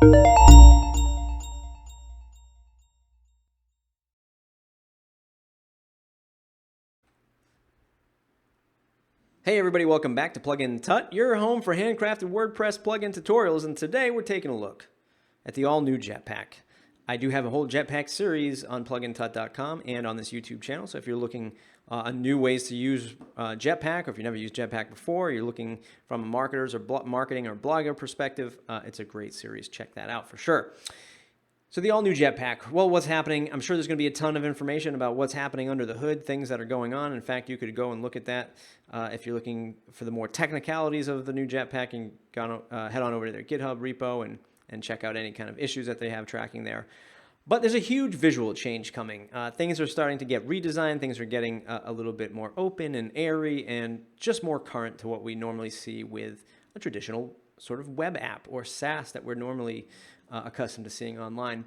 Hey everybody, welcome back to Plugin Tut, your home for handcrafted WordPress plugin tutorials, and today we're taking a look at the all-new Jetpack. I do have a whole Jetpack series on plugintut.com and on this YouTube channel, so if you're looking on new ways to use Jetpack, or if you've never used Jetpack before, you're looking from a marketer's or marketing or blogger perspective, it's a great series. Check that out for sure. So the all-new Jetpack, well, what's happening? I'm sure there's going to be a ton of information about what's happening under the hood, things that are going on. In fact, you could go and look at that if you're looking for the more technicalities of the new Jetpack, and head on over to their GitHub repo and check out any kind of issues that they have tracking there. But there's a huge visual change coming. Things are starting to get redesigned. Things are getting a little bit more open and airy and just more current to what we normally see with a traditional sort of web app or SaaS that we're normally accustomed to seeing online.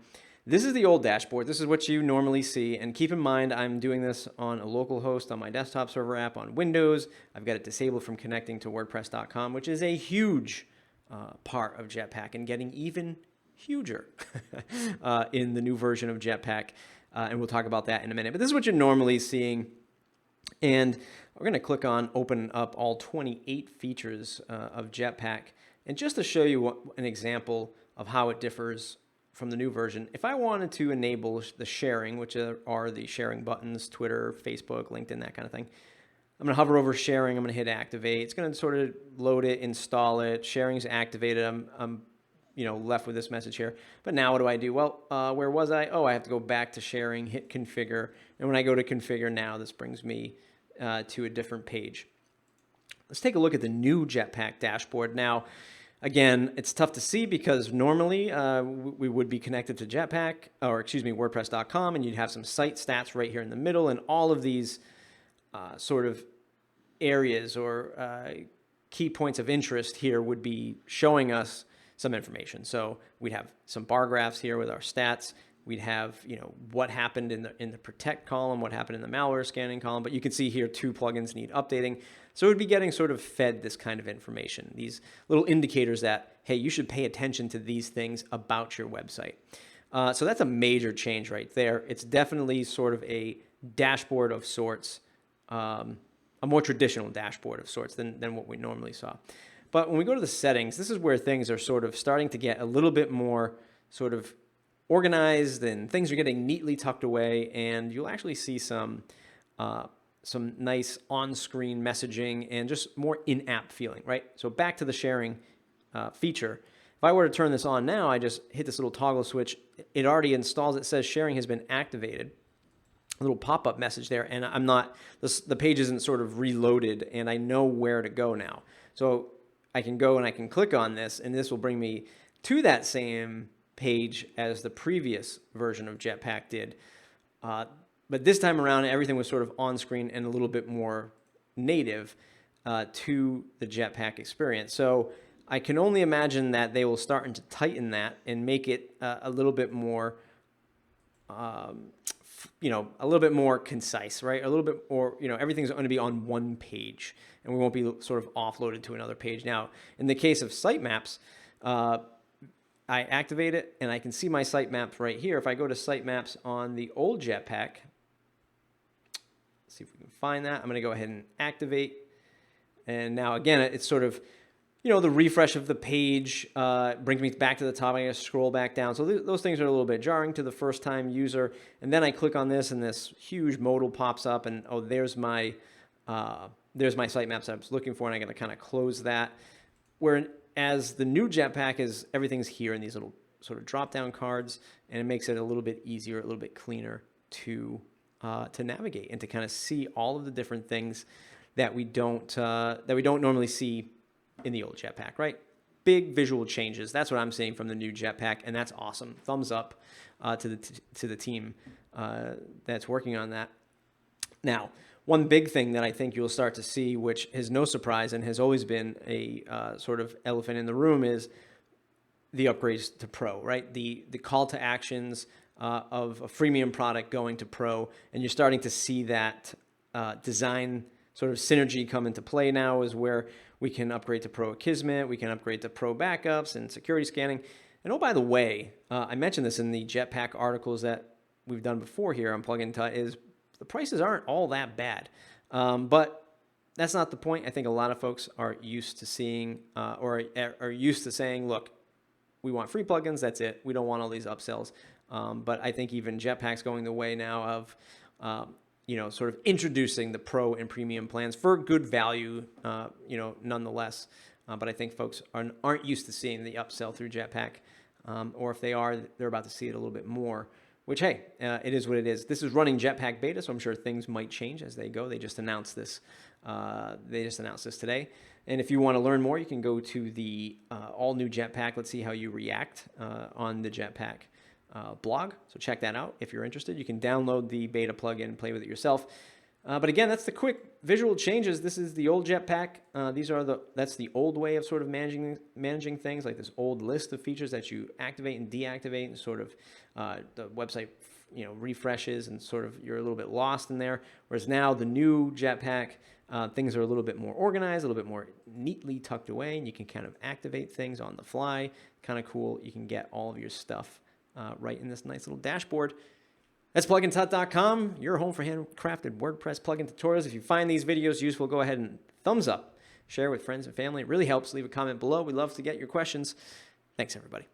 This is the old dashboard. This is what you normally see. And keep in mind, I'm doing this on a local host on my desktop server app on Windows. I've got it disabled from connecting to WordPress.com, which is a huge part of Jetpack and getting even huger in the new version of Jetpack. And we'll talk about that in a minute. But this is what you're normally seeing. And we're going to click on open up all 28 features of Jetpack. And just to show you an example of how it differs from the new version, if I wanted to enable the sharing, which are the sharing buttons, Twitter, Facebook, LinkedIn, that kind of thing, I'm going to hover over sharing. I'm going to hit activate. It's going to sort of load it, install it. Sharing's activated. I'm left with this message here. But now what do I do? Well, where was I? Oh, I have to go back to sharing, hit configure. And when I go to configure now, this brings me to a different page. Let's take a look at the new Jetpack dashboard. Now, again, it's tough to see because normally we would be connected to Jetpack, or WordPress.com, and you'd have some site stats right here in the middle, and all of these sort of areas or key points of interest here would be showing us some information. So we'd have some bar graphs here with our stats. We'd have, what happened in the protect column, what happened in the malware scanning column, but you can see here 2 plugins need updating. So it would be getting sort of fed this kind of information, these little indicators that, hey, you should pay attention to these things about your website. So that's a major change right there. It's definitely sort of a dashboard of sorts, a more traditional dashboard of sorts than what we normally saw. But when we go to the settings, this is where things are sort of starting to get a little bit more sort of organized, and things are getting neatly tucked away, and you'll actually see some nice on-screen messaging and just more in-app feeling, right? So back to the sharing feature. If I were to turn this on now, I just hit this little toggle switch. It already installs. It says sharing has been activated. A little pop-up message there, and the page isn't sort of reloaded, and I know where to go now. So I can go and I can click on this, and this will bring me to that same page as the previous version of Jetpack did. But this time around, everything was sort of on screen and a little bit more native to the Jetpack experience. So I can only imagine that they will start to tighten that and make it a little bit more, a little bit more concise, right? A little bit more, everything's going to be on one page, and we won't be sort of offloaded to another page. Now, in the case of sitemaps, I activate it, and I can see my sitemaps right here. If I go to sitemaps on the old Jetpack, let's see if we can find that. I'm going to go ahead and activate. And now, again, it's sort of, the refresh of the page brings me back to the top. I got to scroll back down. So those things are a little bit jarring to the first-time user. And then I click on this, and this huge modal pops up, and oh, there's my sitemaps I was looking for, and I got to kind of close that. Whereas the new Jetpack is everything's here in these little sort of drop-down cards, and it makes it a little bit easier, a little bit cleaner to navigate and to kind of see all of the different things that we don't normally see in the old Jetpack, right? Big visual changes. That's what I'm seeing from the new Jetpack, and that's awesome. Thumbs up to the team that's working on that. Now, one big thing that I think you'll start to see, which is no surprise and has always been a sort of elephant in the room, is the upgrades to Pro, right? The call to actions of a freemium product going to Pro, and you're starting to see that design sort of synergy come into play now, is where we can upgrade to Pro Akismet, we can upgrade to Pro Backups and security scanning. And oh, by the way, I mentioned this in the Jetpack articles that we've done before here on Plugin Tut, is the prices aren't all that bad. But that's not the point. I think a lot of folks are used to seeing or are used to saying, look, we want free plugins, that's it. We don't want all these upsells. But I think even Jetpack's going the way now of sort of introducing the pro and premium plans for good value, nonetheless. But I think folks aren't used to seeing the upsell through Jetpack. Or if they are, they're about to see it a little bit more, which, hey, it is what it is. This is running Jetpack beta, so I'm sure things might change as they go. They just announced this. Today. And if you want to learn more, you can go to the all-new Jetpack. Let's see how you react on the Jetpack blog. So check that out if you're interested. You can download the beta plugin and play with it yourself. But again, that's the quick visual changes. This is the old Jetpack. That's the old way of sort of managing things, like this old list of features that you activate and deactivate, and sort of the website refreshes, and sort of you're a little bit lost in there. Whereas now the new Jetpack, things are a little bit more organized, a little bit more neatly tucked away, and you can kind of activate things on the fly. Kind of cool. You can get all of your stuff right in this nice little dashboard. That's plugintut.com, your home for handcrafted WordPress plugin tutorials. If you find these videos useful, go ahead and thumbs up, share with friends and family. It really helps. Leave a comment below. We'd love to get your questions. Thanks, everybody.